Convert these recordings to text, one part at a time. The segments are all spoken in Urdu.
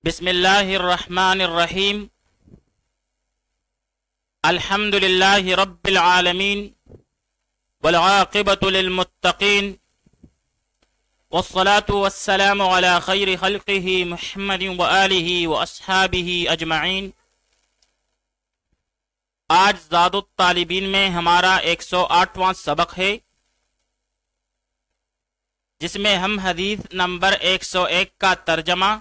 بسم اللہ الرحمن الرحیم الحمد للہ رب العالمین والعاقبۃ للمتقین والصلاة والسلام علی خیر خلقہ محمد وآلہ واصحابہ اجمعین۔ آج زاد الطالبین میں ہمارا 108واں سبق ہے، جس میں ہم حدیث نمبر 101 کا ترجمہ،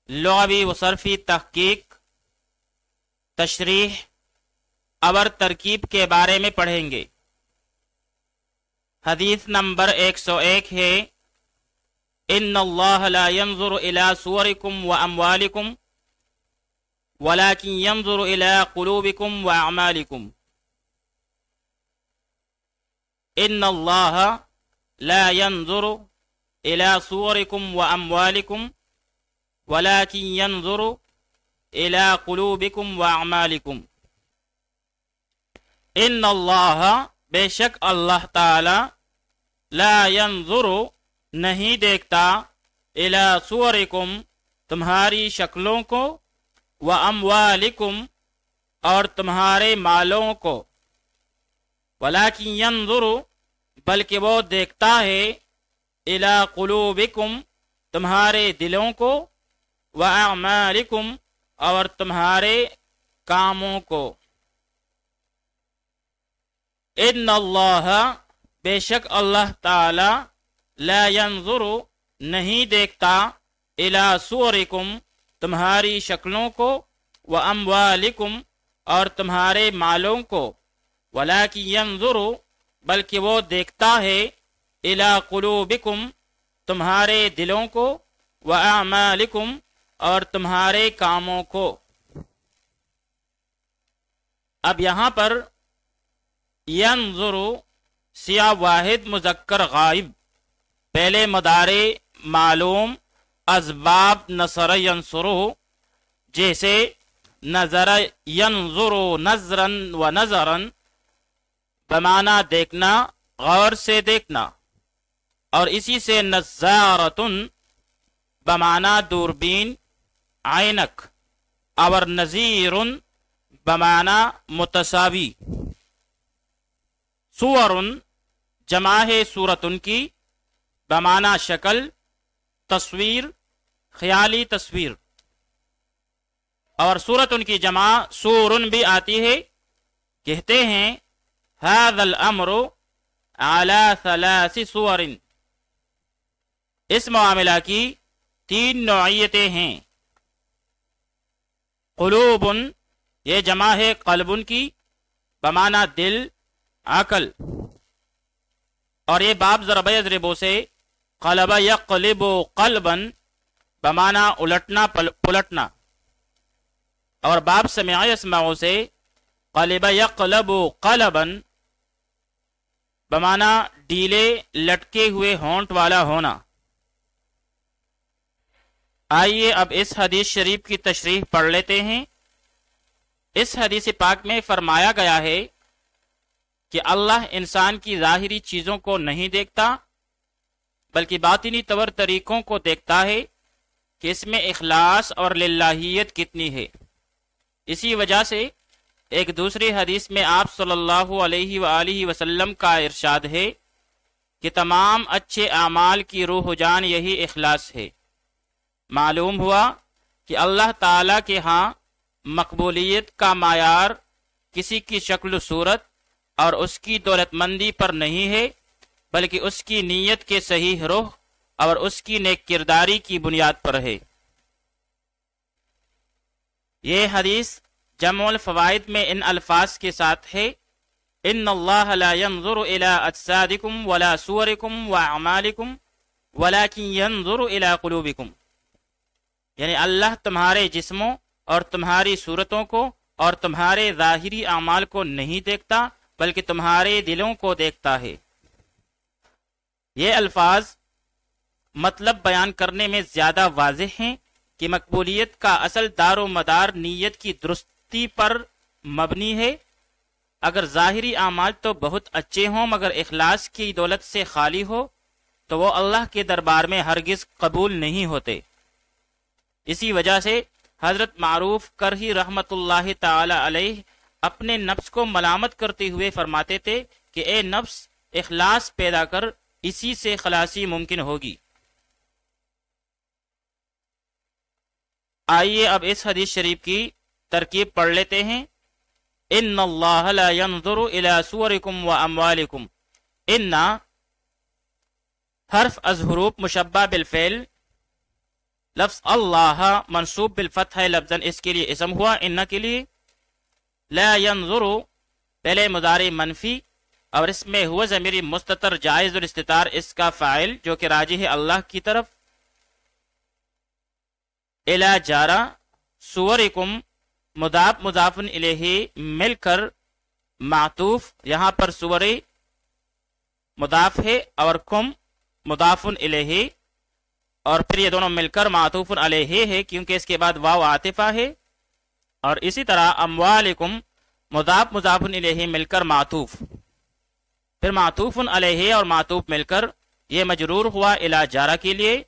لغوی و صرفی تحقیق، تشریح اور ترکیب کے بارے میں پڑھیں گے۔ حدیث نمبر 101 ہے، ان اللہ لا ينظر الى صورکم و اموالکم ولكن ينظر الى قلوبکم و اعمالکم۔ ان اللہ لا ينظر الى صورکم و اموالکم ولكن ينظر الى قلوبکم و اعمالکم۔ ان اللہ بے شک اللہ تعالی لا ينظر نہیں دیکھتا الى صورکم تمہاری شکلوں کو و اموالکم اور تمہارے مالوں کو، ولكن ينظر بلکہ وہ دیکھتا ہے الى قلوبکم تمہارے دلوں کو وَأَعْمَالِكُمْ اور تمہارے کاموں کو۔ ان اللہ بے شک اللہ تعالی لا ينظر نہیں دیکھتا الى صورکم تمہاری شکلوں کو وَأَمْوَالِكُمْ اور تمہارے مالوں کو، وَلَكِنْ يَنظُرُ بلکہ وہ دیکھتا ہے الى قلوبکم تمہارے دلوں کو وَأَعْمَالِكُمْ اور تمہارے کاموں کو۔ اب یہاں پر ینظر سیاہ واحد مذکر غائب، پہلے مضارع معلوم اسباب نصر ینصرو، جیسے نظر ینظر نظرا و نظرا بمعنی دیکھنا، غور سے دیکھنا، اور اسی سے نظارتن بمعنی دوربین، عینک، اور نظیر بمعنی متساوی۔ صور جمع ہے صورتن کی، بمعنی شکل، تصویر، خیالی تصویر، اور صورتن کی جمع صورن بھی آتی ہے۔ کہتے ہیں ھذا الامر علی ثلاث صور، اس معاملہ کی 3 نوعیتیں ہیں۔ قلوب یہ جمع ہے قلبن کی، بمعنی دل، عقل، اور یہ باب ضرب یضرب سے قلب یقلب قلبا بمعنی الٹنا پلٹنا، اور باب سمع یسمع سے قلب یقلب قلبا بمعنی ڈیلے لٹکے ہوئے ہونٹ والا ہونا۔ آئیے اب اس حدیث شریف کی تشریح پڑھ لیتے ہیں۔ اس حدیث پاک میں فرمایا گیا ہے کہ اللہ انسان کی ظاہری چیزوں کو نہیں دیکھتا، بلکہ باطنی طور طریقوں کو دیکھتا ہے کہ اس میں اخلاص اور للہیت کتنی ہے۔ اسی وجہ سے ایک دوسری حدیث میں آپ صلی اللہ علیہ وآلہ وسلم کا ارشاد ہے کہ تمام اچھے اعمال کی روح و جان یہی اخلاص ہے۔ معلوم ہوا کہ اللہ تعالیٰ کے ہاں مقبولیت کا معیار کسی کی شکل و صورت اور اس کی دولت مندی پر نہیں ہے، بلکہ اس کی نیت کے صحیح روح اور اس کی نیک کرداری کی بنیاد پر ہے۔ یہ حدیث جمع الفوائد میں ان الفاظ کے ساتھ ہے، ان اللہ لا ينظر الى اجسادکم ولا صورکم واعمالکم ولكن ينظر الى قلوبکم، یعنی اللہ تمہارے جسموں اور تمہاری صورتوں کو اور تمہارے ظاہری اعمال کو نہیں دیکھتا، بلکہ تمہارے دلوں کو دیکھتا ہے۔ یہ الفاظ مطلب بیان کرنے میں زیادہ واضح ہیں کہ مقبولیت کا اصل دار و مدار نیت کی درستی پر مبنی ہے۔ اگر ظاہری اعمال تو بہت اچھے ہوں مگر اخلاص کی دولت سے خالی ہو تو وہ اللہ کے دربار میں ہرگز قبول نہیں ہوتے۔ اسی وجہ سے حضرت معروف کرہی رحمت اللہ تعالی علیہ اپنے نفس کو ملامت کرتے ہوئے فرماتے تھے کہ اے نفس اخلاص پیدا کر، اسی سے خلاصی ممکن ہوگی۔ آئیے اب اس حدیث شریف کی ترکیب پڑھ لیتے ہیں۔ ان اللہ لا ينظر الى صورکم و اموالکم۔ ان حرف از حروف مشبہ بالفعل، لفظ اللہ منصوب بالفتح لفظاً اس کے لیے اسم ہوا، ان کے لیے۔ لا ينظر پہلے مضارع منفی اور اس میں ہوا ضمیر مستتر جائز الاستتار اس کا فاعل جو کہ راجح ہے اللہ کی طرف۔ الی جارہ صورکم مضاف مضاف الیہ مل کر معطوف، یہاں پر صور مضاف ہے اور کم مضاف الیہ، اور پھر یہ دونوں مل کر معطوف علیہ ہے کیونکہ اس کے بعد واو عاطفہ ہے، اور اسی طرح اموالکم مضاف مضاف الیہ مل کر معطوف، پھر معطوف علیہ اور معطوف مل کر یہ مجرور ہوا الی جارہ کے لیے،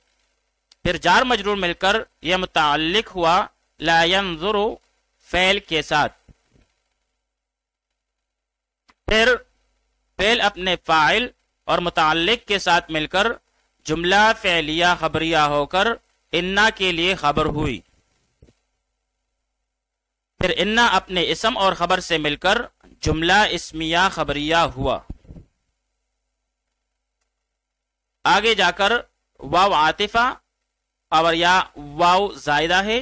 پھر جار مجرور مل کر یہ متعلق ہوا لا ينظر فعل کے ساتھ، پھر فعل اپنے فاعل اور متعلق کے ساتھ مل کر جملہ فعلیہ خبریہ ہو کر انا کے لیے خبر ہوئی، پھر انا اپنے اسم اور خبر سے مل کر جملہ اسمیہ خبریہ ہوا۔ آگے جا کر واو عاطفہ اور یا واو زائدہ ہے،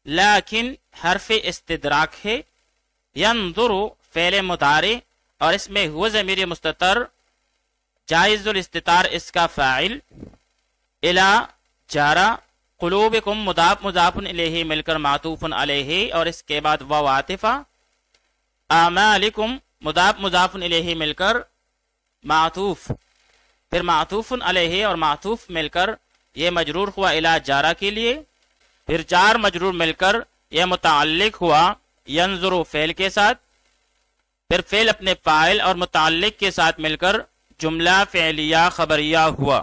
لیکن حرف استدراک ہے۔ ینظر فعل مضارع اور اس میں ہوا ضمیر مستتر جائز الاستتار اس کا فاعل۔ الی جارہ قلوبکم مضاف مضاف الیہ مل کر معطوف علیہ اور اس کے بعد واو عاطفہ۔ اعمالکم مضاف مضاف الیہ مل کر معطوف، پھر معطوف علیہ اور معطوف مل کر یہ مجرور ہوا الی جارہ کے لیے، پھر جار مجرور مل کر یہ متعلق ہوا ینظر فعل کے ساتھ، پھر فعل اپنے فاعل اور متعلق کے ساتھ مل کر جملہ فعلیہ خبریہ ہوا۔